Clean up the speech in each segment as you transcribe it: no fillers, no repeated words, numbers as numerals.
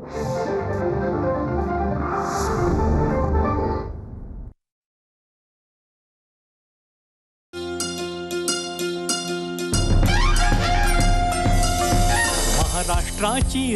महाराष्ट्राची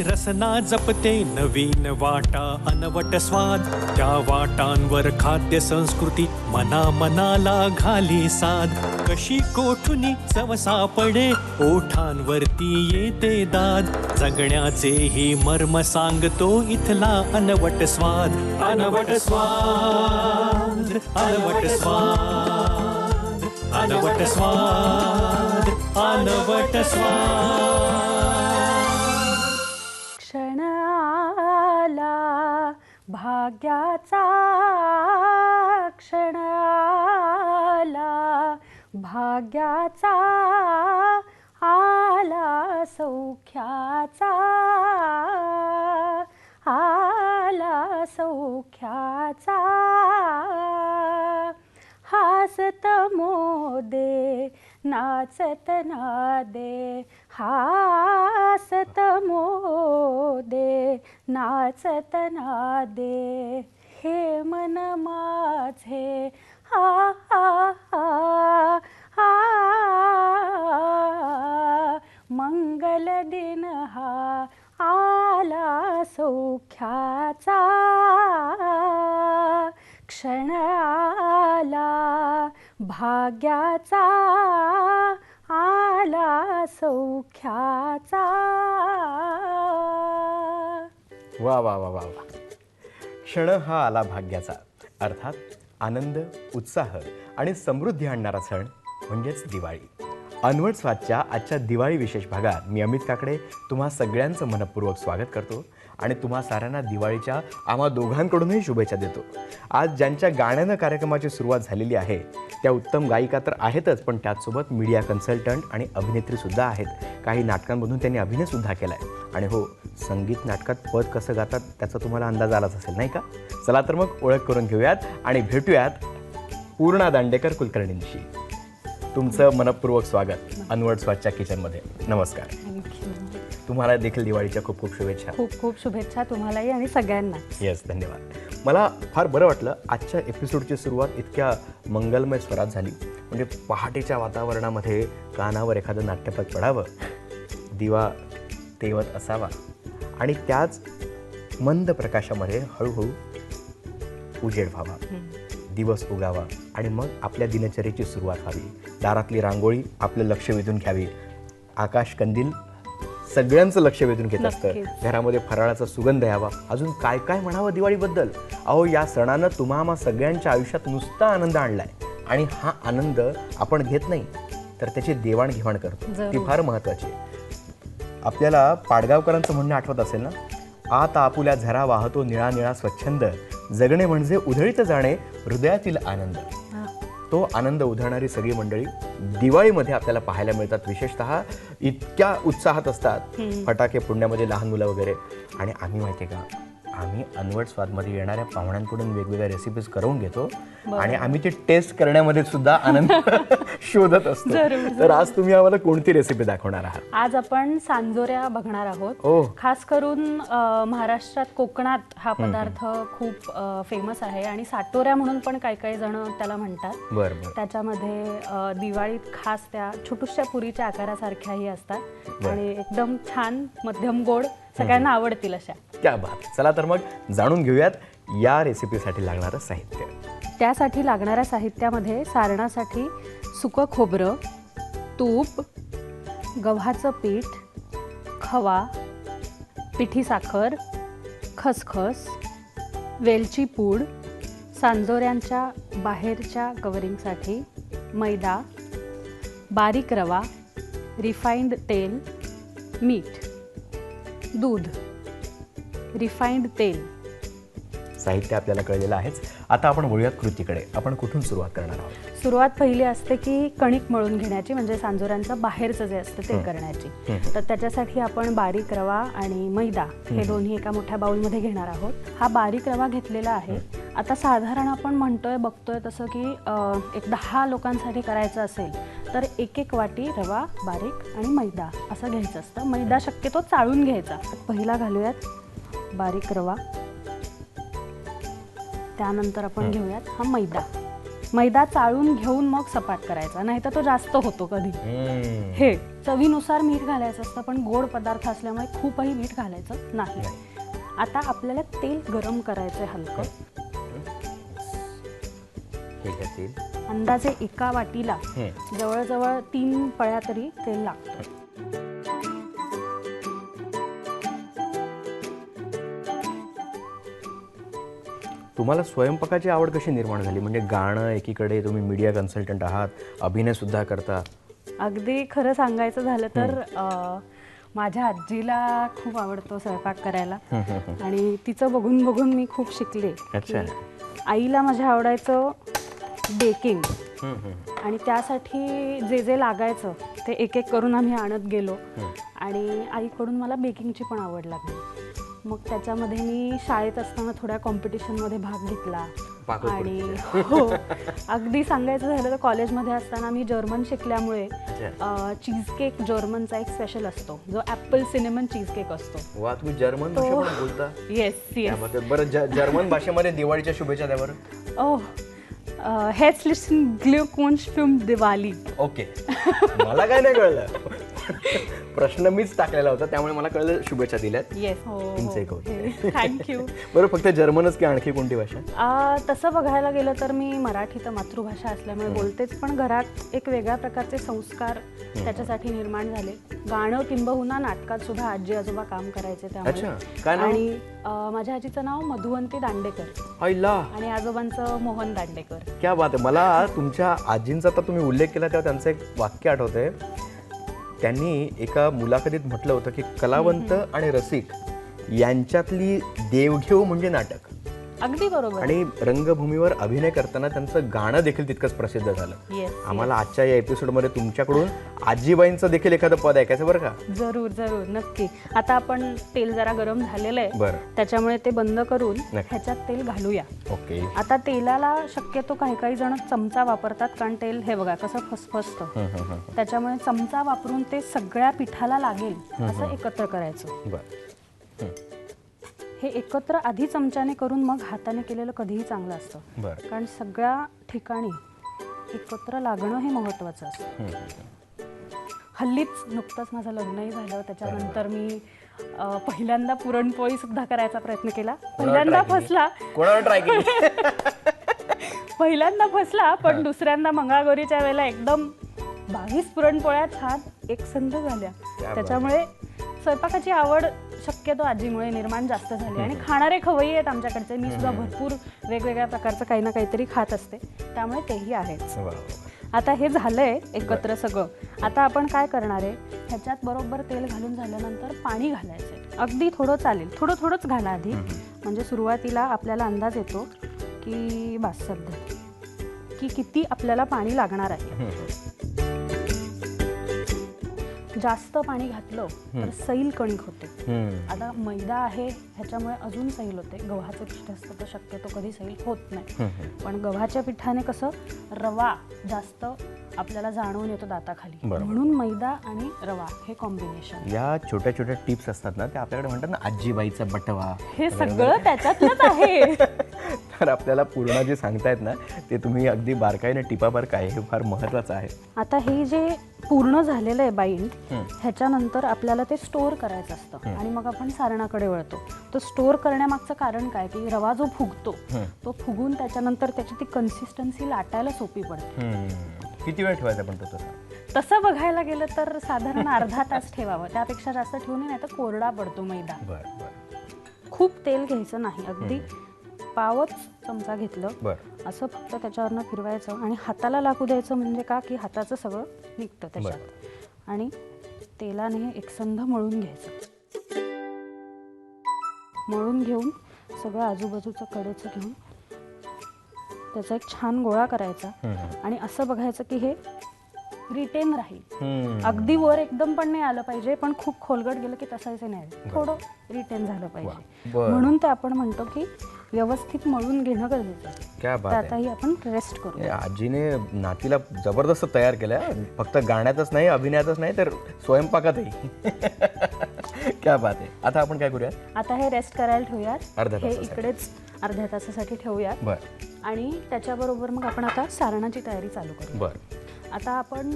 रसना जपते नवीन वाटा अनवट स्वाद, त्या वाटांवर खाद्य संस्कृती मना मनाला घाली साध. कशी कोठुनी चव सापडे ओठांवरती येते दाद, जगण्याचे ही मर्म सांगतो इथला अनवट स्वाद. अनवट स्वाद, अनवट स्वाद, अनवट स्वाद, अनवट स्वाद. क्षण आला भाग्याचा, क्षण आला भाग्याचा, आला सौख्याचा, आला सौख्याचा. हासत मोदे नाचत नादे, हासत मोदे नाचत नादे, हे मन माझे हा हा हा हा. मंगल दिन हा आला सौख्याचा, क्षण आला भाग्याचा, आला सौख्याचा. वा वा वा वा वा. क्षण हा आला भाग्याचा, अर्थात आनंद, उत्साह आणि समृद्धी आणणारा सण म्हणजेच दिवाळी. अनवट स्वादच्या आजच्या दिवाळी विशेष भागात मी अमित काकडे तुम्हा सगळ्यांचं मनपूर्वक स्वागत करतो आणि तुम्हा साऱ्यांना दिवाळीच्या आम्हा दोघांकडूनही शुभेच्छा देतो. आज ज्यांच्या गाण्यानं कार्यक्रमाची सुरुवात झालेली आहे त्या उत्तम गायिका तर आहेतच, पण त्याचसोबत मीडिया कन्सल्टंट आणि अभिनेत्रीसुद्धा आहेत. काही नाटकांमधून त्यांनी अभिनयसुद्धा केला आहे. आणि हो, संगीत नाटकात पद कसं गातात त्याचा तुम्हाला अंदाज आलाच असेल नाही का? चला तर मग ओळख करून घेऊयात आणि भेटूयात पूर्णा दांडेकर कुलकर्णींशी. तुमचं मनपूर्वक स्वागत अनवट स्वादच्या किचनमध्ये. नमस्कार. थँक्यू. तुम्हाला देखील दिवाळीच्या खूप खूप शुभेच्छा. खूप खूप शुभेच्छा तुम्हालाही आणि सगळ्यांना. येस, धन्यवाद. मला फार बरं वाटलं आजच्या एपिसोडची सुरुवात इतक्या मंगलमय स्वरात झाली. म्हणजे पहाटेच्या वातावरणामध्ये कानावर एखादं नाट्यपद पडावं, दिवा तेवत असावा आणि त्याच मंद प्रकाशामध्ये हळूहळू उजेड व्हावा, दिवस उगावा आणि मग आपल्या दिनचर्येची सुरुवात व्हावी. दारातली रांगोळी आपलं लक्ष वेधून घ्यावी, आकाश कंदील सगळ्यांचं लक्ष वेधून घेत असतं. घरामध्ये फराळाचा सुगंध यावा. अजून काय काय म्हणावं दिवाळीबद्दल. अहो, या सणानं तुम्हा आम्हा सगळ्यांच्या आयुष्यात नुसता आनंद आणलाय आणि हा आनंद आपण घेत नाही तर त्याची देवाणघेवाण करतो, ती फार महत्त्वाची आहे. आपल्याला पाडगावकरांचं म्हणणं आठवत असेल ना, आत आपुल्या झरा वाहतो निळा निळा स्वच्छंद, जगणे म्हणजे उधळीत जाणे हृदयातील आनंद. तो आनंद उधळणारी सगळी मंडळी दिवाळीमध्ये आपल्याला पाहायला मिळतात. विशेषतः इतक्या उत्साहात असतात, फटाके फोडण्यामध्ये लहान मुलं वगैरे. आणि आम्ही माहिती आहे का, आम्ही अनवट स्वादमध्ये येणाऱ्या पाहुण्यांकडून वेगवेगळ्या रेसिपीज करून घेतो आणि आम्ही ते टेस्ट करण्यामध्ये सुद्धा आनंद शोधत असतो. तर आज तुम्ही आम्हाला कोणती रेसिपी दाखवणार आहात? आज आपण सांजोऱ्या बघणार आहोत. खास करून महाराष्ट्रात, कोकणात हा पदार्थ खूप फेमस आहे आणि साटोऱ्या म्हणून पण काही काही जण त्याला म्हणतात. बरं. त्याच्यामध्ये दिवाळीत खास त्या छोटूशा पुरीच्या आकारासारख्याही असतात आणि एकदम छान मध्यम गोड, सगळ्यांना आवडतील अशा. क्या बात. चला तर मग जाणून घेऊयात या रेसिपीसाठी लागणारं साहित्य. त्यासाठी लागणाऱ्या साहित्यामध्ये सारणासाठी सुकं खोबरं, तूप, गव्हाचं पीठ, खवा, पिठी साखर, खसखस, वेलची पूड, सांजोऱ्यांच्या बाहेरच्या कवरिंगसाठी मैदा, बारीक रवा, रिफाइंड तेल, मीठ, दूध, रिफाइंड तेल. साहित्य आपल्याला कळलेलं आहेच. आता आपण वळूयात कृतीकडे. आपण कुठून सुरुवात करणार आहोत? सुरुवात पहिली असते की कणिक मळून घेण्याची, म्हणजे सांजोऱ्यांचं बाहेरचं जे असतं ते करण्याची. तर त्याच्यासाठी आपण बारीक रवा आणि मैदा हे दोन्ही एका मोठ्या बाउलमध्ये घेणार आहोत. हा बारीक रवा घेतलेला आहे. आता साधारण आपण बघतोय तसं की एक 10 लोकांसाठी करायचं असेल तर 1-1 वाटी रवा बारीक आणि मैदा असं घ्यायचं असतं. मैदा शक्यतो चाळून घ्यायचा. पहिला घालूयात बारीक रवा, त्यानंतर आपण घेऊयात हा मैदा. मैदा चाळून घेऊन मग सपाट करायचा, नाहीतर तो जास्त होतो कधी. हे चवीनुसार मीठ घालायचं असतं, पण गोड पदार्थ असल्यामुळे खूपही मीठ घालायचं नाही. आता आपल्याला तेल गरम करायचंय हलकं. अंदाजे एका वाटीला जवळजवळ 3 पळ्या तरी तेल लागतं. तुम्हाला स्वयंपाकाची आवड कशी निर्माण झाली? म्हणजे गाणं एकीकडे, तुम्ही मीडिया कन्सल्टंट आहात, अभिनय सुद्धा करता. अगदी खरं सांगायचं झालं तर माझ्या आजीला खूप आवडतो स्वयंपाक करायला आणि तिचं बघून बघून मी खूप शिकले. अच्छा. आईला माझ्या आवडायचं बेकिंग आणि त्यासाठी जे जे लागायचं ते एक एक करून आम्ही आणत गेलो आणि आईकडून मला बेकिंगची पण आवड लागली. मग त्याच्यामध्ये मी शाळेत असताना थोड्या कॉम्पिटिशनमध्ये भाग घेतला आणि हो, अगदी सांगायचं झालं तर कॉलेजमध्ये असताना मी जर्मन शिकल्यामुळे चीज केक जर्मनचा एक स्पेशल असतो जो ॲपल सिनेमन चीज केक असतो. वा, तुम्ही जर्मन भाषा पण बोलता? येस. बरं, जर्मन भाषेमध्ये दिवाळीच्या शुभेच्छा द्या बरं. ओह, हेrzlichen Glückwunsch zum Diwali. ओके, मला काय नाही कळलं. प्रश्न मीच टाकलेला होता, त्यामुळे मला कळलं शुभेच्छा दिल्यात. येस, तुमचं एक होतं. थँक्यू. बरं, फक्त जर्मनच की आणखी कोणती भाषा? तसं बघायला गेलं तर मी मराठी तर मातृभाषा असल्यामुळे बोलतेच, पण घरात एक वेगळ्या प्रकारचे संस्कार त्याच्यासाठी निर्माण झाले. गाणं किंबहुना नाटकात सुद्धा आजी आजोबा काम करायचे त्यामुळे. आणि माझ्या आजीचं नाव मधुवंती दांडेकर आणि आजोबांचं मोहन दांडेकर. क्या बात आहे. मला तुमच्या आजींचा तर तुम्ही उल्लेख केला तेव्हा त्यांचं एक वाक्य आठवतंय. त्यांनी एका मुलाखतीत म्हटलं होतं की कलावंत आणि रसिक यांच्यातली देवघेव म्हणजे नाटक. अगदी बरोबर. आणि रंगभूमीवर अभिनय करताना त्यांचं गाणं देखील तितकंच प्रसिद्ध झालं. आम्हाला आजच्या या एपिसोडमध्ये तुमच्याकडून आजीबाईंचं देखील एखादं पद ऐकायचं बरं का? जरूर जरूर, नक्की. आता आपण तेल जरा गरम झालेलं आहे, त्याच्यामुळे ते बंद करून ह्याच्यात तेल घालूया. ओके. आता तेलाला शक्यतो काही जण चमचा वापरतात, कारण तेल हे बघा कसं फसफसतं, त्याच्यामुळे चमचा वापरून ते सगळ्या पिठाला लागेल असं एकत्र करायचं. हे एकत्र आधी चमच्याने करून मग हाताने केलेलं कधीही चांगलं असतं, कारण सगळ्या ठिकाणी एकत्र लागणं हे महत्त्वाचं असतं. हल्लीच नुकतंच माझं लग्नही झालं, त्याच्यानंतर मी पहिल्यांदा पुरणपोळी सुद्धा करायचा प्रयत्न केला. पहिल्यांदा फसला, पण दुसऱ्यांदा मंगळागौरीच्या वेळेला एकदम 22 पुरणपोळ्या छान एकसंध झाल्या. त्याच्यामुळे स्वयंपाकाची आवड शक्यतो आजीमुळे निर्माण जास्त झाली आणि खाणारे खवय्ये आहेत आमच्याकडचे. मी सुद्धा भरपूर वेगवेगळ्या प्रकारचं काही ना काहीतरी खात असते, त्यामुळे तेही आहेच. आता हे झालंय एकत्र सगळं. आता आपण काय करणार आहे, ह्याच्यात बरोबर तेल घालून झाल्यानंतर पाणी घालायचं. अगदी थोडं चालेल, थोडंच घाला आधी, म्हणजे सुरुवातीला आपल्याला अंदाज येतो की बस सध्या की किती आपल्याला पाणी लागणार आहे. जास्त पाणी घातलं तर सैल कणिक होते. आता मैदा आहे ह्याच्यामुळे अजून सैल होते. गव्हाचं पीठ असतं तर शक्यतो कधी सैल होत नाही, पण गव्हाच्या पिठाने कसं रवा जास्त आपल्याला जाणवून येतो दाताखाली, म्हणून मैदा आणि रवा हे कॉम्बिनेशन. या छोट्या छोट्या टिप्स असतात ना, त्या आपल्याकडे म्हणतात ना आजीबाईचा बटवा, हे सगळं त्याच्यातलंच आहे. तर आपल्याला पूर्ण जे सांगतायत ना ते तुम्ही अगदी बारकाईने टिपाबार काय, हे फार महत्त्वाचं आहे. आता हे जे पूर्ण झालेलं आहे बाइंड, ह्याच्यानंतर आपल्याला ते स्टोअर करायचं असतं आणि मग आपण सारणाकडे वळतो. तो स्टोअर करण्यामागचं कारण काय की रवा जो फुगतो तो फुगून त्याच्यानंतर त्याची ती कन्सिस्टन्सी लाटायला सोपी पडते. किती वेळ ठेवायचा पण तो तसं बघायला गेलं तर साधारण अर्धा तास ठेवावं, त्यापेक्षा जास्त ठेवू नये, नाही तर कोरडा पडतो मैदा. खूप तेल घ्यायचं नाही, अगदी पावच चमचा घेतलं असं फक्त त्याच्यावरनं फिरवायचं आणि हाताला लागू द्यायचं. म्हणजे का की हाताचं सगळं निघतं त्याच्यात. आणि तेलाने एकसंध मळून घ्यायचं. मळून घेऊन सगळं आजूबाजूचं कडेचं घेऊन त्याचा एक छान गोळा करायचा आणि असं बघायचं की हे रिटेन राहील. अगदी वर एकदम पण नाही आलं पाहिजे, पण खूप खोलगट गेलं की तसायचं नाही, थोडं रिटेन झालं पाहिजे. म्हणून ते आपण म्हणतो की व्यवस्थित मळून घेणं गरजेचं आहे. आताही आपण रेस्ट करू. आजीने नातीला जबरदस्त तयार केलं, फक्त गाण्यातच नाही, अभिनयातच नाही, तर स्वयंपाकातही. क्या बात आहे. आता आपण काय करूयात? आता हे रेस्ट करायला ठेवूयात. अर्ध्या हे तासासाठी. इकडेच अर्ध्या तासासाठी ठेवूयात. बरं आणि त्याच्याबरोबर मग आपण आता सारणाची तयारी चालू करू. बरं. आता आपण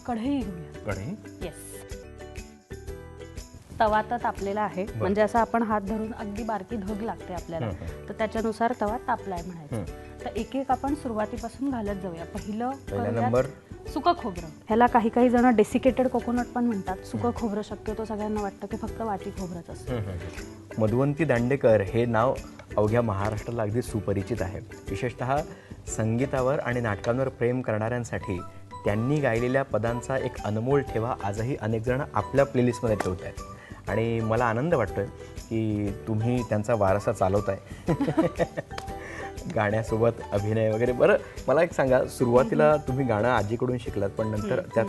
कढई घेऊया. कढई. येस. तवा तर तापलेला आहे, म्हणजे असं आपण हात धरून अगदी बारकी धग लागते आपल्याला, तर त्याच्यानुसार तवा तापलाय म्हणायचं. तर एक एक आपण सुरुवातीपासून घालत जाऊया. पहिला करूयात नंबर सुकं खोबरं. ह्याला काही काही जण डेसिकेटेड कोकोनट पण म्हणतात. सुकं खोबरं शक्यतो सगळ्यांना वाटतं की फक्त वाटी खोबरंच असतं. मधुवंती दांडेकर हे नाव अवघ्या महाराष्ट्राला अगदी सुपरिचित आहे. विशेषतः संगीतावर आणि नाटकांवर प्रेम करणाऱ्यांसाठी त्यांनी गायलेल्या पदांचा एक अनमोल ठेवा आजही अनेक जण आपल्या प्लेलिस्टमध्ये ठेवत आहेत. आणि मला आनंद वाटतोय की तुम्ही त्यांचा वारसा चालवताय. गाण्यासोबत अभिनय वगैरे. बरं मला एक सांगा, सुरुवातीला तुम्ही गाणं आजीकडून शिकलात, पण नंतर त्यात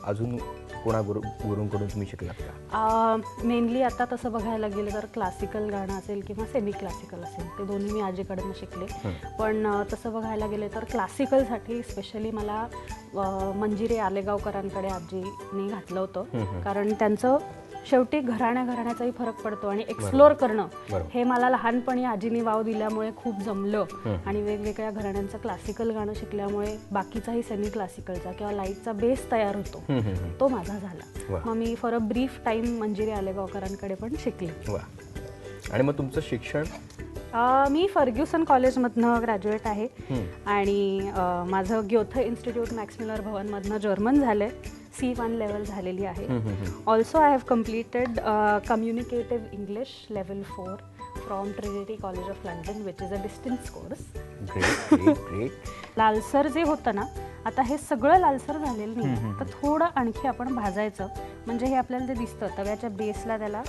अजून कोणा गुरूंकडून तुम्ही शिकलात का? मेनली आता तसं बघायला गेलं तर क्लासिकल गाणं असेल किंवा सेमी क्लासिकल असेल, ते दोन्ही मी आजीकडून शिकले. पण तसं बघायला गेलं तर क्लासिकलसाठी स्पेशली मला मंजिरे आलेगावकरांकडे आजीने घातलं होतं. कारण त्यांचं शेवटी घराण्याचाही फरक पडतो आणि एक्सप्लोर करणं हे मला लहानपणी आजीने वाव दिल्यामुळे खूप जमलं. आणि वेगवेगळ्या घराण्यांचं क्लासिकल गाणं शिकल्यामुळे बाकीचाही सेमी क्लासिकलचा किंवा लाईटचा बेस तयार होतो, तो माझा झाला. मग मी फॉर अ ब्रीफ टाईम मंजिरे आलेगावकरांकडे पण शिकले. आणि मग तुमचं शिक्षण? मी फर्ग्युसन कॉलेजमधनं ग्रॅज्युएट आहे आणि माझं ग्योथे इन्स्टिट्यूट मॅक्समिलर भवनमधनं जर्मन झालं आहे. C1 लेवल झालेली आहे. Also I have completed communicative English level 4 from Trinity College of London, which is a distance course. लालसर जे होतं ना, आता हे सगळं लालसर झालेलं नाही, तर थोडं आणखी आपण भाजायचं. म्हणजे हे आपल्याला जे दिसतं तव्याच्या बेसला त्याला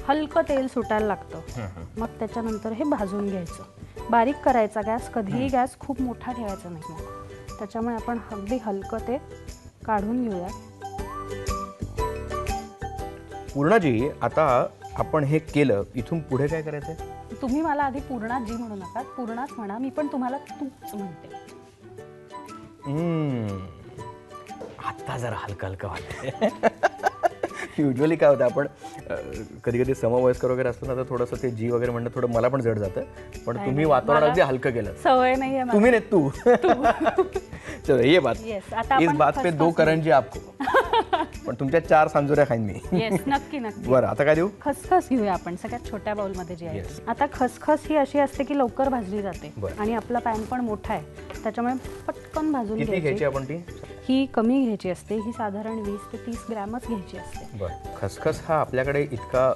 हलकं तेल सुटायला लागतं. मग त्याच्यानंतर हे भाजून घ्यायचं. बारीक करायचा गॅस, कधीही गॅस खूप मोठा ठेवायचा नाही. त्याच्यामुळे आपण अगदी हलकं ते काढून घेऊया. पूर्णाजी, आता आपण हे केलं, इथून पुढे काय करायचंय? तुम्ही मला आधी पूर्णाजी म्हणू नका, पूर्णाच म्हणा. मी पण तुम्हाला तूच म्हणते. आता जरा हलकं हलकं वाटतंय. युजली काय होतं, आपण कधी कधी समवयस्कर वगैरे असतो ना, तर थोडंसं ते जी वगैरे म्हणणं थोडं मला पण जड जातं. पण तुम्ही वातावरण अगदी हलकं केलं. सवय नाही आहे. तुम्ही नाही, तू. चलो ये बात. इस बात पे 2 करंजी आपको. पण तुमच्या 4 सांजोऱ्या खाईन मी. येस, नक्की नक्की. बरं, आता काय देऊ? खसखस घेऊया आपण सगळ्यात छोट्या बाउलमध्ये जी आहे. आता खसखस ही अशी असते की लवकर भाजली जाते आणि आपला पॅन पण मोठा आहे, त्याच्यामुळे पटकन भाजून घ्यायची. आपण ती ही कमी घ्यायची असते. ही साधारण 20 ते 30 ग्रॅमच घ्यायची असते. बरं. खसखस हा आपल्याकडे इतका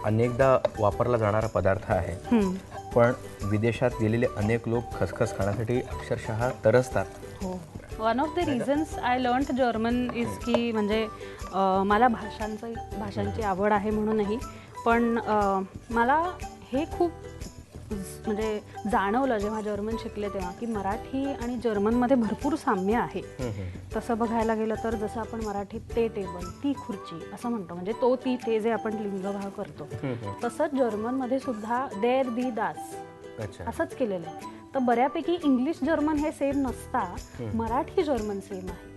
अनेकदा वापरला जाणारा पदार्थ आहे, पण विदेशात गेलेले अनेक लोक खसखस खाण्यासाठी अक्षरशः तरसतात. हो. One of the reasons I learned German is की म्हणजे मला भाषांची आवड आहे म्हणूनही, पण मला हे खूप म्हणजे जाणवलं जेव्हा जर्मन शिकले तेव्हा, की मराठी आणि जर्मनमध्ये भरपूर साम्य आहे. तसं बघायला गेलं तर जसं आपण मराठीत ते टेबल, ती खुर्ची असं म्हणतो, म्हणजे तो ती ते जे आपण लिंगभाव करतो, तसंच जर्मनमध्ये सुद्धा देर दी दास असंच केलेलं आहे. तर बऱ्यापैकी इंग्लिश जर्मन हे सेम नसता मराठी जर्मन सेम आहे.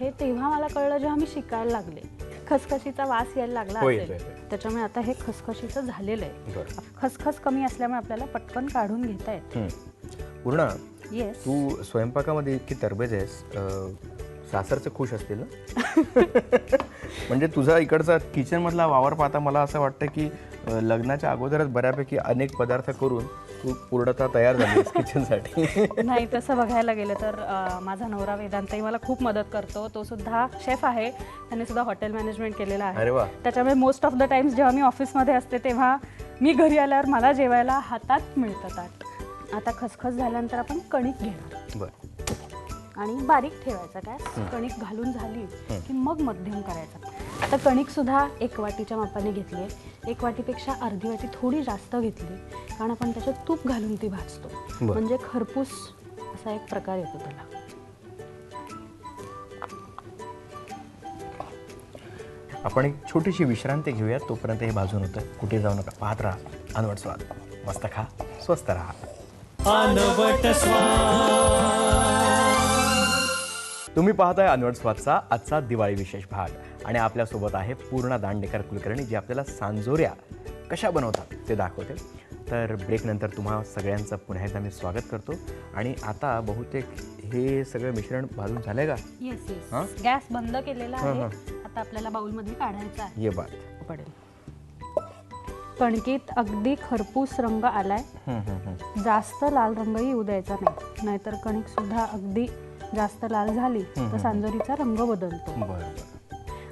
हे तेव्हा मला कळलं जेव्हा मी शिकायला लागले. खसखशीचा वास यायला लागला असेल, त्याच्यामुळे आता हे खसखशीचं झालेलं आहे. खसखस कमी असल्यामुळे आपल्याला पटकन काढून घेता येते. पूर्ण येस. तू स्वयंपाकामध्ये इतकी तरबेज आहेस, सासरचे खुश असतील ना? म्हणजे तुझा इकडचा किचन मधला वावर पाहता मला असं वाटतं की लग्नाच्या अगोदरच बऱ्यापैकी अनेक पदार्थ करून तू पूर्णतः तयार झाली किचनसाठी. नाही, तसं बघायला गेलं तर माझा नवरा वेदांतही मला खूप मदत करतो. तो सुद्धा शेफ आहे, त्याने सुद्धा हॉटेल मॅनेजमेंट केलेलं आहे. अरे वा. त्याच्यामुळे मोस्ट ऑफ द टाइम्स जेव्हा मी ऑफिसमध्ये असते तेव्हा मी घरी आल्यावर मला जेवायला हातात मिळतं ताट. आता खसखस झाल्यानंतर आपण कणिक घेणार. बरं. आणि बारीक ठेवायचा गॅस. कणिक घालून झाली की मग मध्यम करायचा. आता कणिक सुद्धा 1 वाटीच्या मापाने घेतली. 1 वाटीपेक्षा अर्धी वाटी थोडी जास्त घेतली, कारण आपण त्याच्यात तूप घालून ती भाजतो, म्हणजे खरपूस असा एक प्रकार येतो त्याला. आपण एक छोटीशी विश्रांती घेऊया, तोपर्यंत हे भाजून होतं. कुठे जाऊ नका, पाहत राहा अनवट स्वाद. मस्त खा, स्वस्त राहा. अनवट स्वाद. तुम्ही पाहताय अनवट स्वादचा आजचा दिवाळी विशेष भाग आणि आपल्यासोबत आहे पूर्णा दांडेकर कुलकर्णी, जी आपल्याला सांजोऱ्या कशा बनवतात ते दाखवते. तर ब्रेकनंतर तुम्हा सगळ्यांचं पुन्हा एकदा मी स्वागत करतो. आणि आता बहुतेक हे सगळं मिश्रण भाजून झालंय का? येस हां? येस, गॅस बंद केलेला आहे. हां. आता आपल्याला बाउलमध्ये काढायचं आहे. ये बात. पडेल. कणकीत अगदी खरपूस रंग आलाय. जास्त लाल रंगही येऊ द्यायचा नाही, नाहीतर कणिक सुद्धा अगदी जास्त लाल झाली तर सांजोरीचा रंग बदलतो. बरं.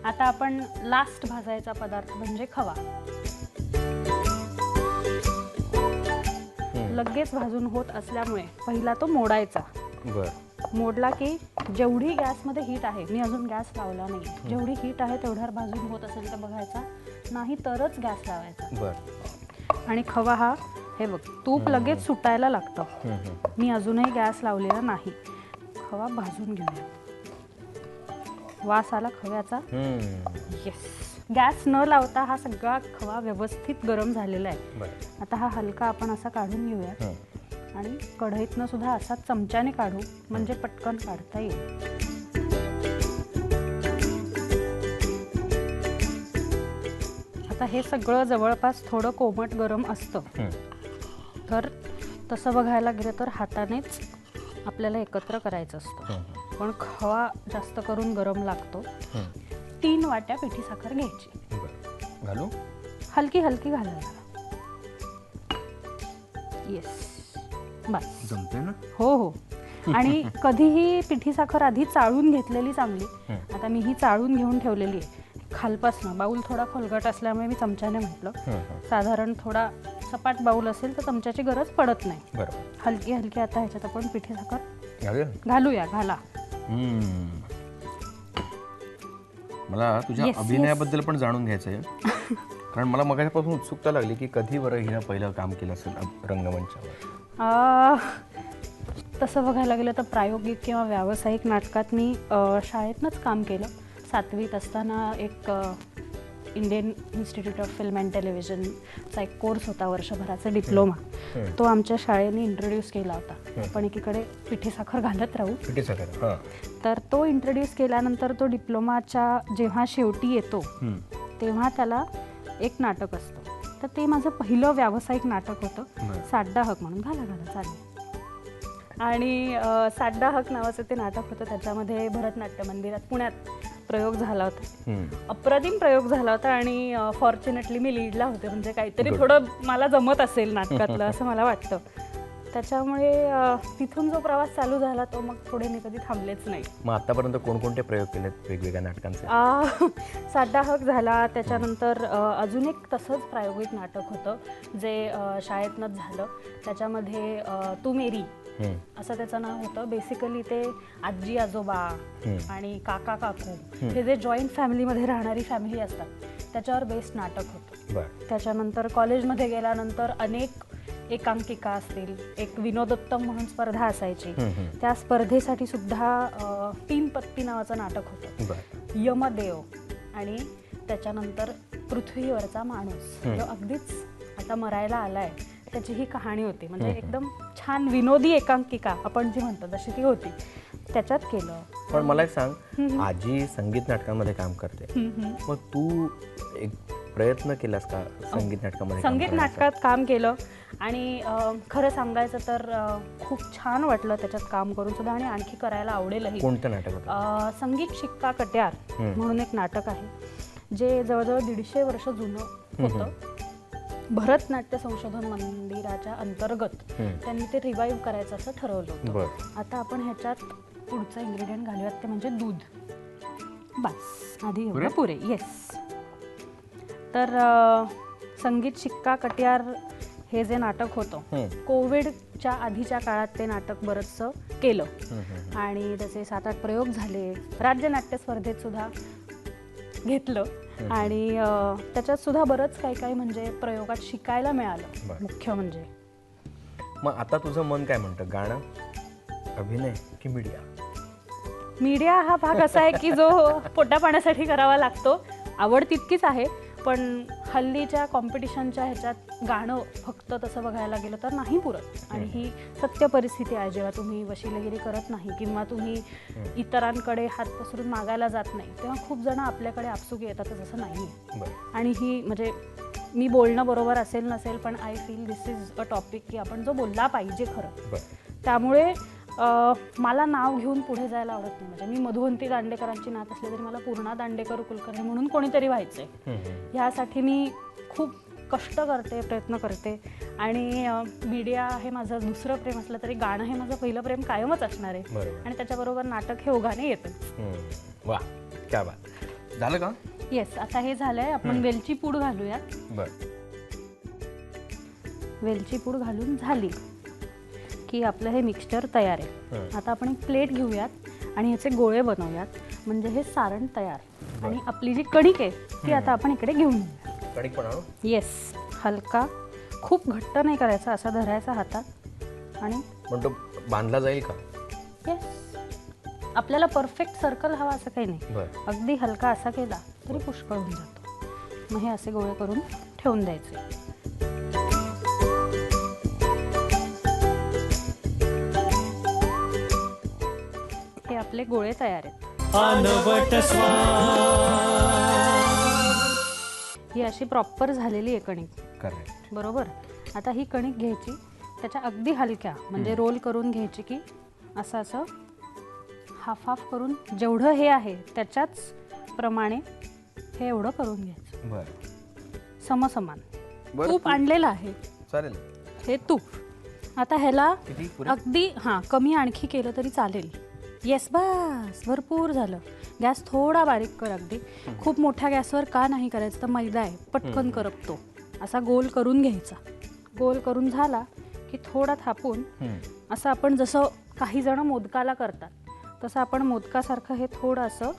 आता आपण लास्ट भाजायचा पदार्थ म्हणजे खवा. लगेच भाजून होत असल्यामुळे पहिला तो मोडायचा. बरं. मोडला की जेवढी गॅसमध्ये हीट आहे, मी अजून गॅस लावला नाही, जेवढी हीट आहे तेवढ्यावर भाजून होत असेल तर बघायचा, नाही तरच गॅस लावायचा. बरं. आणि खवा हा, हे बघ, तूप लगेच सुटायला लागतं. मी अजूनही गॅस लावलेला नाही. खवा भाजून घेऊया. वास आला खव्याचा. येस. गॅस न लावता हा सगळा खवा व्यवस्थित गरम झालेला आहे. बरं. आता हा हलका आपण असा काढून घेऊया आणि कढईतनं सुद्धा असा चमच्याने काढू, म्हणजे पटकन काढता येईल. आता हे सगळं जवळपास थोडं कोमट गरम असतं, तर तसं बघायला गेलं तर हातानेच आपल्याला एकत्र करायचं असतं. पण खवा जास्त करून गरम लागतो. 3 वाट्या पिठी साखर घ्यायची. बरं. घालू? हलकी हलकी घालायला. येस, बस. जमते ना? हो हो. आणि कधीही पिठी साखर आधी चाळून घेतलेली चांगली. आता मी ही चाळून घेऊन ठेवलेली आहे खालपासनं. बाऊल थोडा खोलगट असल्यामुळे मी चमच्याने म्हटलं. साधारण थोडा सपाट बाऊल असेल तर चमच्याची गरज पडत नाही. बरोबर. हलकी हलकी आता ह्याच्यात आपण पिठी साखर घालूया? घालूया. घाला. मला तुझ्या Yes, अभिनयाबद्दल पण जाणून घ्यायचं आहे. कारण मला मगापासून उत्सुकता लागली की कधी बरं हिनं पहिलं काम केलं असेल रंगमंचावर. तसं बघायला गेलं तर प्रायोगिक किंवा व्यावसायिक नाटकात मी शाळेतनंच काम केलं. 7वीत असताना एक Indian Institute of Film and टेलिव्हिजनचा एक कोर्स होता, वर्षभराचा डिप्लोमा. तो आमच्या शाळेने इंट्रोड्यूस केला होता. आपण एकीकडे पिठी साखर घालत राहू. पिठी साखर. तर तो इंट्रोड्यूस केल्यानंतर तो डिप्लोमाच्या जेव्हा शेवटी येतो तेव्हा त्याला एक नाटक असतं. तर ते माझं पहिलं व्यावसायिक नाटक होतं, साड्डा हक म्हणून. घाला घाला, चालेल. आणि साड्डा हक नावाचं ते नाटक होतं. त्याच्यामध्ये भरतनाट्य मंदिरात पुण्यात प्रयोग झाला होता. अप्रतिम प्रयोग झाला होता. आणि फॉर्च्युनेटली मी लीडला होते, म्हणजे काहीतरी थोडं मला जमत असेल नाटकातलं असं मला वाटतं. त्याच्यामुळे तिथून जो प्रवास चालू झाला तो मग पुढे मी कधी थांबलेच नाही. मग आतापर्यंत कोणकोणते प्रयोग केलेत वेगवेगळ्या नाटकांचे? साड्डा हक झाला. त्याच्यानंतर अजून एक तसंच प्रायोगिक नाटक होतं जे शाळेतनंच झालं. त्याच्यामध्ये तू मेरी असं त्याचं नाव होतं. बेसिकली ते आजी आजोबा आणि काका काकू हे जे जॉईंट फॅमिलीमध्ये राहणारी फॅमिली असतात त्याच्यावर बेस्ड नाटक होतं. त्याच्यानंतर कॉलेजमध्ये गेल्यानंतर अनेक एकांकिका असतील. एक विनोदोत्तम म्हणून स्पर्धा असायची. त्या स्पर्धेसाठी सुद्धा 3 पत्ती नावाचं नाटक होतं. यमदेव आणि त्याच्यानंतर पृथ्वीवरचा माणूस, जो अगदीच आता मरायला आलाय, त्याची ही कहाणी होती. म्हणजे एकदम छान विनोदी एकांकिका आपण जी म्हणतो तशी ती होती. त्याच्यात केलं. पण मला एक सांग, आजी संगीत नाटकांमध्ये काम करते, मग तू एक प्रयत्न केलास का संगीत नाटकामध्ये? संगीत नाटकात काम केलं आणि खरं सांगायचं तर खूप छान वाटलं त्याच्यात काम करून सुद्धा, आणि आणखी करायला आवडेलही. कोणतं नाटक होतं? संगीत शिक्का कट्यार म्हणून एक नाटक आहे, जे जवळजवळ 150 वर्ष जुनं होतं. भरतनाट्य संशोधन मंदिराच्या अंतर्गत त्यांनी ते रिवाईव्ह करायचं असं ठरवलं होतं. आता आपण ह्याच्यात पुढचं इन्ग्रेडियंट घालूयात, ते म्हणजे दूध. बस, आधी एवढं पुरे. येस. तर संगीत शिक्का कट्यार हे जे नाटक होतं, कोविडच्या आधीच्या काळात ते नाटक बरंचसं केलं आणि त्याचे 7-8 प्रयोग झाले. राज्य नाट्य स्पर्धेत सुद्धा घेतलं आणि त्याच्यात सुद्धा बरंच काही म्हणजे प्रयोगात शिकायला मिळालं. मुख्य म्हणजे मग आता तुझं मन काय म्हणतं, गाणं, अभिनय की मीडिया? मीडिया हा भाग असा आहे की जो पोटापाण्यासाठी करावा लागतो. आवड तितकीच आहे, पण हल्लीच्या कॉम्पिटिशनच्या ह्याच्यात गाणं फक्त तसं बघायला गेलं तर नाही पुरत. आणि ही सत्य परिस्थिती आहे. जेव्हा तुम्ही वशिलेगिरी करत नाही किंवा तुम्ही इतरांकडे हात पसरून मागायला जात नाही, तेव्हा खूप जण आपल्याकडे आपसुकी येतात, असं नाही. आणि ही म्हणजे मी बोलणं बरोबर असेल नसेल, पण I feel this is a topic की आपण जो बोलला पाहिजे खरं. त्यामुळे मला नाव घेऊन पुढे जायला आवडत नाही. म्हणजे मी मधुवंती दांडेकरांची नात असली तरी मला पूर्णा दांडेकर कुलकर्णी म्हणून कोणीतरी व्हायचं आहे. ह्यासाठी मी खूप कष्ट करते, प्रयत्न करते. आणि मीडिया हे माझं दुसरं प्रेम असलं तरी गाणं हे माझं पहिलं प्रेम कायमच असणार आहे. आणि त्याच्याबरोबर नाटक हे ओघाने येतं. वा, क्या बात. झालं का? येस, आता हे झालंय. आपण वेलची पूड घालूयात. वेलची पूड घालून झाली की आपलं हे मिक्सचर तयार आहे. आता आपण एक प्लेट घेऊयात आणि ह्याचे गोळे बनवूयात, म्हणजे हे सारण तयार. आणि आपली जी कणिक आहे ती आता आपण इकडे घेऊन येऊया. कणिक पण आणू? येस, हलका, खूप घट्ट नाही करायचा, असा धरायचा हातात. आणि पण तो बांधला जाईल का? येस, आपल्याला परफेक्ट सर्कल हवा असं काही नाही. अगदी हलका असा केला तरी पुष्कळ होऊन जातो. मग हे असे गोळे करून ठेवून द्यायचे. हे आपले गोळे तयार आहेत. अनवट ही अशी प्रॉपर झालेली आहे कणिक. करेक्ट. बरोबर. आता ही कणिक घ्यायची, त्याच्या अगदी हलक्या म्हणजे रोल करून घ्यायची की असं असं हाफ हाफ करून जेवढं हे आहे त्याच्याच प्रमाणे हे एवढं करून घ्यायचं. बरं. समसमान. तूप आणलेलं आहे. चालेल. हे तूप. आता ह्याला किती? अगदी कमी आणखी केलं तरी चालेल. येस, बस, भरपूर झालं. गॅस थोडा बारीक कर. अगदी खूप मोठ्या गॅसवर का नाही करायचं, तर मैदा आहे, पटकन करपतो. असा गोल करून घ्यायचा. गोल करून झाला की थोडा थापून असं आपण जसं काही जण मोदकाला करतात तसं आपण मोदकासारखं हे थोडं असं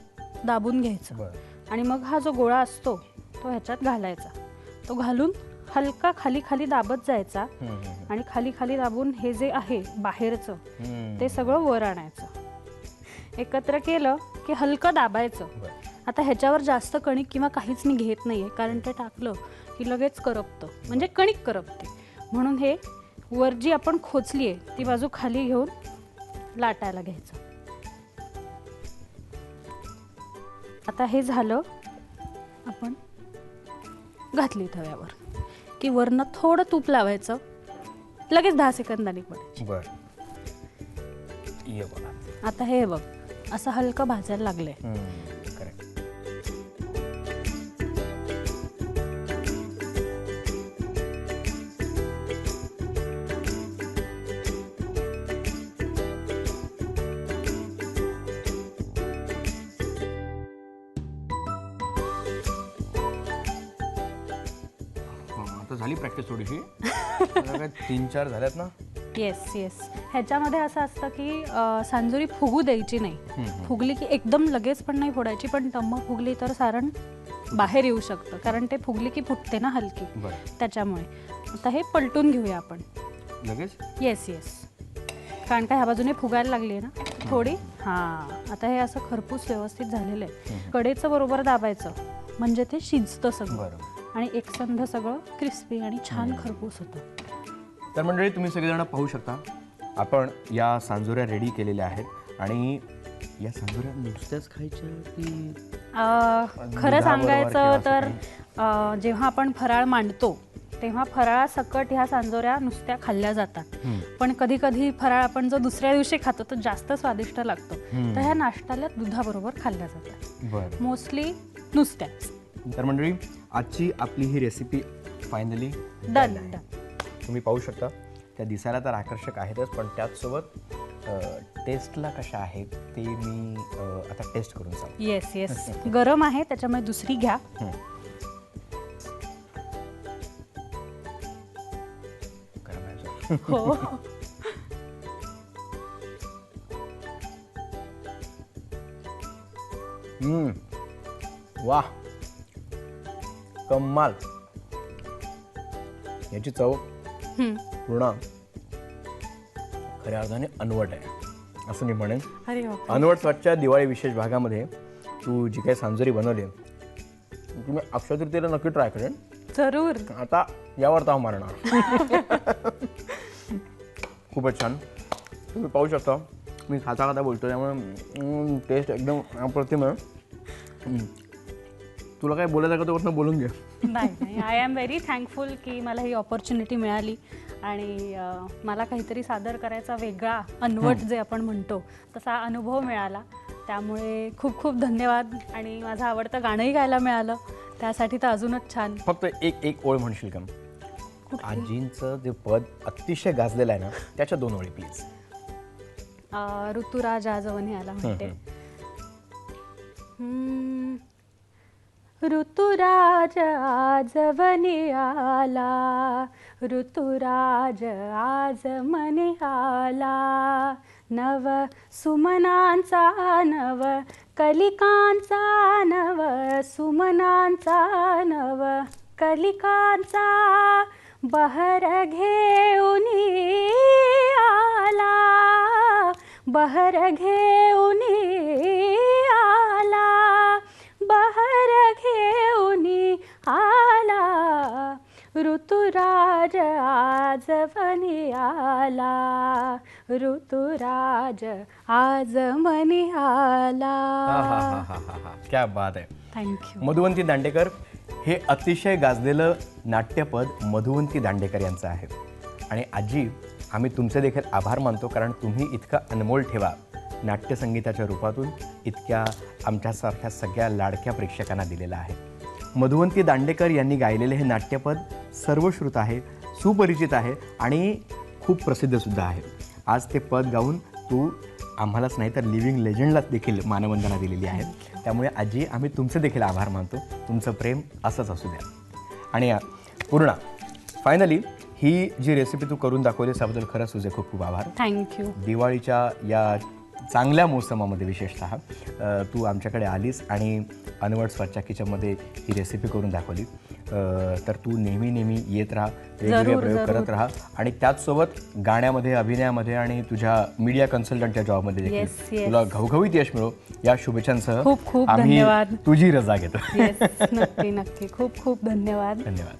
दाबून घ्यायचं. आणि मग हा जो गोळा असतो तो ह्याच्यात घालायचा. तो घालून हलका खाली खाली दाबत जायचा. आणि खाली खाली दाबून हे जे आहे बाहेरचं ते सगळं वर आणायचं. एकत्र केलं की हलकं दाबायचं. आता ह्याच्यावर जास्त कणिक किंवा काहीच मी घेत नाहीये, कारण ते टाकलं की लगेच करपतं, म्हणजे कणिक करपते. म्हणून हे वर जी आपण खोचली आहे ती बाजू खाली घेऊन लाटायला घ्यायचं. आता हे झालं. आपण घातली तव्यावर की वरनं थोडं तूप लावायचं. लगेच 10 सेकंदांनी पडायची. आता हे बघ असं हलकं भाजायला लागलंय. आता झाली प्रॅक्टिस थोडीशी. 3-4 झाल्यात ना. Yes yes. ह्याच्यामध्ये असं असतं की सांजोरी फुगू द्यायची नाही. फुगली की एकदम लगेच पण नाही फोडायची, पण टम्म फुगली तर सारण बाहेर येऊ शकतं, कारण ते फुगली की फुटते ना हलकी, त्याच्यामुळे. आता हे पलटून घेऊया आपण लगेच. येस येस, कारण का ह्या बाजूने फुगायला लागली आहे ना थोडी. हां, आता हे असं खरपूस व्यवस्थित झालेलं आहे. कडेचं बरोबर दाबायचं म्हणजे ते शिजतं सगळं आणि एकसंध सगळं क्रिस्पी आणि छान खरपूस होतं. तर मंडळी, तुम्ही सगळेजण पाहू शकता आपण या सांजोऱ्या रेडी केलेल्या आहेत. आणि या सांजोऱ्या नुसत्याच खायच्या की खरं सांगायचं तर जेव्हा आपण फराळ मांडतो तेव्हा फराळासकट ह्या सांजोऱ्या नुसत्या खाल्ल्या जातात. पण कधी कधी फराळ आपण जो दुसऱ्या दिवशी खातो तो जास्त स्वादिष्ट लागतो, तर ह्या नाश्त्याला दुधाबरोबर खाल्ल्या जातात. मोस्टली नुसत्याच. तर मंडळी, आजची आपली ही रेसिपी फायनली डन. तुम्ही पाहू शकता त्या दिसायला तर आकर्षक आहेतच, पण त्याचसोबत टेस्टला कशा आहेत ते मी आता टेस्ट करून सांगतो. Yes yes. गरम आहे त्याच्यामुळे दुसरी घ्या. हो. वा, कमाल. याची चव पूर्ण खऱ्या अर्थाने अनवट आहे असं मी म्हणेन. अनवट स्वच्छ दिवाळी विशेष भागामध्ये तू जी काही सांजोरी बनवली तुम्ही अक्षय तृतीयेला नक्की ट्राय करेन. जरूर. आता यावर ताव मारणार. खूपच छान. तुम्ही पाहू शकता मी खाता खाता बोलतो त्यामुळे टेस्ट एकदम अप्रतिम आहे. तुला काय बोलायचं का तो बोलून घे. नाही, आय एम व्हेरी थँकफुल की मला ही ऑपॉर्च्युनिटी मिळाली आणि मला काहीतरी सादर करायचा वेगळा अनवट जे आपण म्हणतो तसा अनुभव मिळाला. त्यामुळे खूप खूप धन्यवाद. आणि माझं आवडतं गाणंही गायला मिळालं त्यासाठी तर अजूनच छान. फक्त एक ओळ म्हणशील का? आजींचं जे पद अतिशय गाजलेलं आहे ना त्याच्या 2 ओळी प्लीज. ऋतुराज आजवणी आला म्हणते. ऋतुराज आजवणी आला, ऋतुराज आजमनी आला, नव सुमनांचा नव कलिकांचा, नव सुमनांचा नव कलिकांचा, बहर घेऊनी आला, बहर घेऊनी आला, बहर घेऊनी आला, ऋतुराज आजवणी आला, ऋतुराज आजमनी आला. क्या बात आहे. थँक्यू. मधुवंती दांडेकर हे अतिशय गाजलेलं नाट्यपद मधुवंती दांडेकर यांचं आहे. आणि आजी आम्ही तुमचे देखील आभार मानतो कारण तुम्ही इतका अनमोल ठेवा नाट्यसंगीताच्या रूपातून इतक्या आमच्यासारख्या सगळ्या लाडक्या प्रेक्षकांना दिलेला आहे. मधुवंती दांडेकर यांनी गायलेले हे नाट्यपद सर्वश्रुत आहे, सुपरिचित आहे आणि खूप प्रसिद्धसुद्धा आहे. आज ते पद गाऊन तू आम्हालाच नाही तर लिव्हिंग लेजंडलाच देखील मानवंदना दिलेली आहे. त्यामुळे आजी आम्ही तुमचे देखील आभार मानतो. तुमचं प्रेम असंच असू द्या. आणि पूर्णा फायनली ही जी रेसिपी तू करून दाखवलीस त्याबद्दल खरंच तुझे खूप खूप आभार. थँक्यू. दिवाळीच्या या चांगल्या मोसमामध्ये विशेषतः तू आमच्याकडे आलीस आणि अनवट स्वच्छ किचनमध्ये ही रेसिपी करून दाखवली. तर तू नेहमी येत राहा, वेगवेगळे प्रयोग करत राहा आणि त्याचसोबत गाण्यामध्ये, अभिनयामध्ये आणि तुझ्या मीडिया कन्सल्टंटच्या जॉबमध्ये देखील तुला घवघवीत यश मिळो या शुभेच्छांसह खूप खूप आम्ही धन्यवाद. तुझी रजा घेतो. नक्की नक्की. खूप खूप धन्यवाद. धन्यवाद.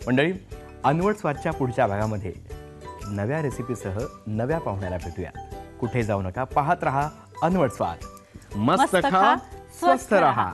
मंडळी, अनवट स्वादच्या पुढच्या भागामध्ये नव्या रेसिपीसह नव्या पाहुण्याला भेटूया. कुठे जाऊ नका, पाहत रहा अनवट स्वाद. मस्त खा, स्वस्थ रहा.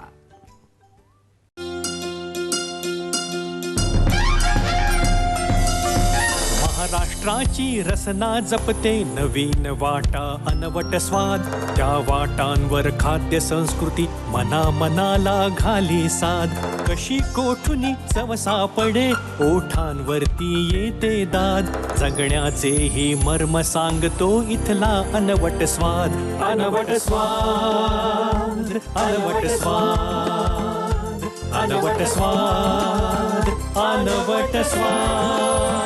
महाराष्ट्राची रसना जपते नवीन वाटा अनवट स्वाद. त्या वाटांवर खाद्य संस्कृती मना मनाला घाली साध. कशी कोठुनी चव सापडे ओठांवरती येते दाद. जगण्याचे ही मर्म सांगतो इथला अनवट स्वाद. अनवट स्वाद, अनवट स्वाद, अनवट स्वाद, अनवट स्वाद.